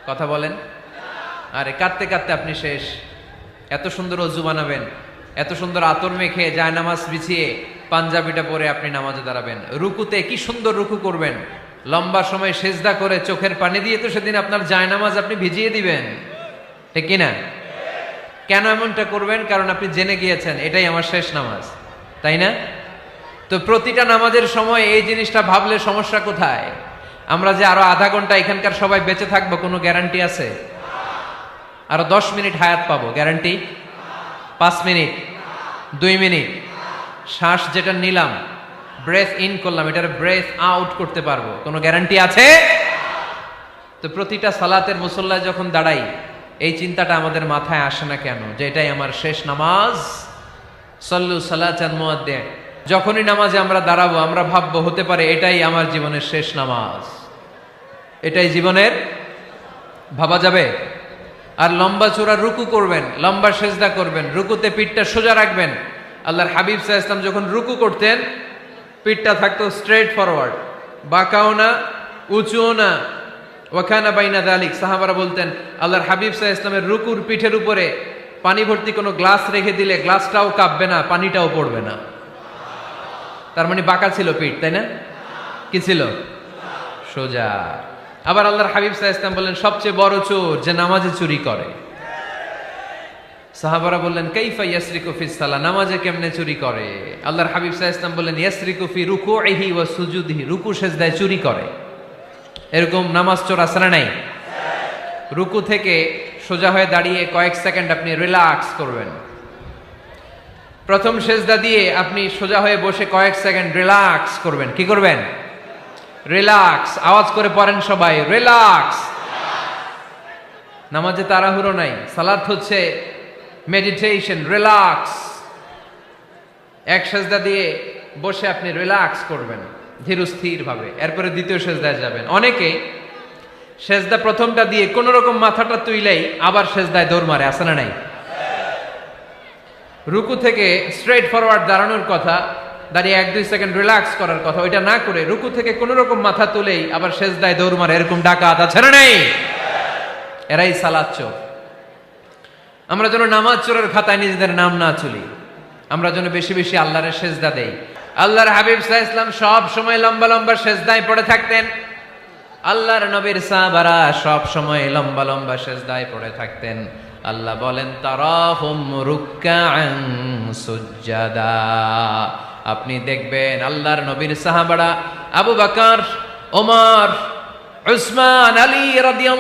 কথা বলেন। আরে কাঁদতে কাঁদতে আপনি শেষ। এত সুন্দর অজু বানাবেন, এত সুন্দর আতর মেখে জায়নামাজ বিছিয়ে পাঞ্জাবিটা পরে আপনি নামাজে দাঁড়াবেন, রুকুতে কি সুন্দর রুকু করবেন, লম্বা সময় সেজদা করে চোখের পানি দিয়ে তো সেদিন আপনার জায়নামাজ আপনি ভিজিয়ে দিবেন, ঠিক কিনা? কেন এমনটা করবেন? কারণ আপনি জেনে গিয়েছেন এটাই আমার শেষ নামাজ, তাই না? তো প্রতিটা নামাজের সময় এই জিনিসটা ভাবলে সমস্যা কোথায়? আমরা যে আরো আধা ঘন্টা এখানকার সবাই বেঁচে থাকবো কোনো গ্যারান্টি আছে? আরো 10 মিনিট হায়াত পাবো, গ্যারান্টি? 5 মিনিট, 2 মিনিট, শ্বাস যেটা নিলাম, ব্রেথ ইন করলাম, এটার ব্রেথ আউট করতে পারবো, কোনো গ্যারান্টি আছে? তো প্রতিটা সালাতের মুসল্লায় যখন দাঁড়াই এই চিন্তাটা আমাদের মাথায় আসে না কেন যে এটাই আমার শেষ নামাজ? সল্লু সালাতান মুআদ্দিন। যখনই নামাজে আমরা দাঁড়াবো আমরা ভাববো হতে পারে এটাই আমার জীবনের শেষ নামাজ, এটাই জীবনের, ভাবা যাবে? আর লম্বা চূড়া রুকু করবেন, লম্বা সেজদা করবেন, রুকুতে পিঠটা সোজা রাখবেন। আল্লাহর হাবিব সাল্লাল্লাহু আলাইহি ওয়াসাল্লাম যখন রুকু করতেন পিঠটা থাকতো স্ট্রেট ফরওয়ার্ড, বাঁকাও না উঁচুও না, ওয়াকানা বাইনা যালিক। সাহাবারা বলতেন আল্লাহর হাবিব সাল্লাল্লাহু আলাইহি ওয়াসাল্লামের রুকুর পিঠের উপরে পানি ভর্তি কোনো গ্লাস রেখে দিলে গ্লাসটাও কাঁপবে না, পানিটাও পড়বে না। তার মানে বাঁকা ছিল পিঠ, তাই না? কি ছিল? সোজা। আবার আল্লাহর হাবিব সাল্লাল্লাহু আলাইহি ওয়াসাল্লাম বললেন সবচেয়ে বড় চোর যে নামাজে চুরি করে। সাহাবারা বললেন কাইফা ইয়াসরিকু ফিস সালাহ, নামাজে কেমনে চুরি করে? আল্লাহর হাবিব সাল্লাল্লাহু আলাইহি ওয়াসাল্লাম বললেন ইয়াসরিকু ফি রুকুইহি ওয়া সুজুদিহি, রুকু সেজদায় চুরি করে। এরকম নামাজ চোর আছে না নাই? রুকু থেকে সোজা হয়ে দাঁড়িয়ে কয়েক সেকেন্ড আপনি রিল্যাক্স করবেন। প্রথম সেজদা দিয়ে আপনি সোজা হয়ে বসে কয়েক সেকেন্ড রিল্যাক্স করবেন। কি করবেন? রিল্যাক্স। আওয়াজ করে পড়েন সবাই, রিল্যাক্স। নামাজে তাড়াহুড়ো নাই, সালাত হচ্ছে মেডিটেশন, রিল্যাক্স। এক সেজদা দিয়ে বসে আপনি রিল্যাক্স করবেন ধীরস্থির ভাবে, এরপরে দ্বিতীয় সেজদায় যাবেন। অনেকে সেজদা প্রথমটা দিয়ে কোন রকম মাথাটা তুইলেই আবার সেজদায় দৌড় মারে, আছে না নাই? রুকু থেকে স্ট্রেট ফরওয়ার্ড দাঁড়ানোর কথা, দাঁড়িয়ে 1-2 সেকেন্ড রিল্যাক্স করার কথা, ওইটা না করে রুকু থেকে কোন রকম মাথা তুলেই আবার সেজদায় দৌড় মারে, এরকম ডাকাত আছে না নাই? এরাই সালাত চোর। আমরা যেন নামাজ চোরের খাতায় নিজেদের নাম না তুলি, আমরা যেন বেশি বেশি আল্লাহর সেজদা দেই। আল্লাহর হাবিব সাল্লাল্লাহু আলাইহি ওয়াসাল্লাম সব সময় লম্বা লম্বা সেজদায় পড়ে থাকতেন। আল্লাহর নবীর সাহাবারা সব সময় লম্বা লম্বা সেজদায় পড়ে থাকতেন। আল্লাহ বলেন তারাহুম রুকআন সুজদা। আপনি দেখবেন আল্লাহর নবীর সাহাবারা আবু বকর, ওমর, উসমান, আলী রাদিয়াল্লাহু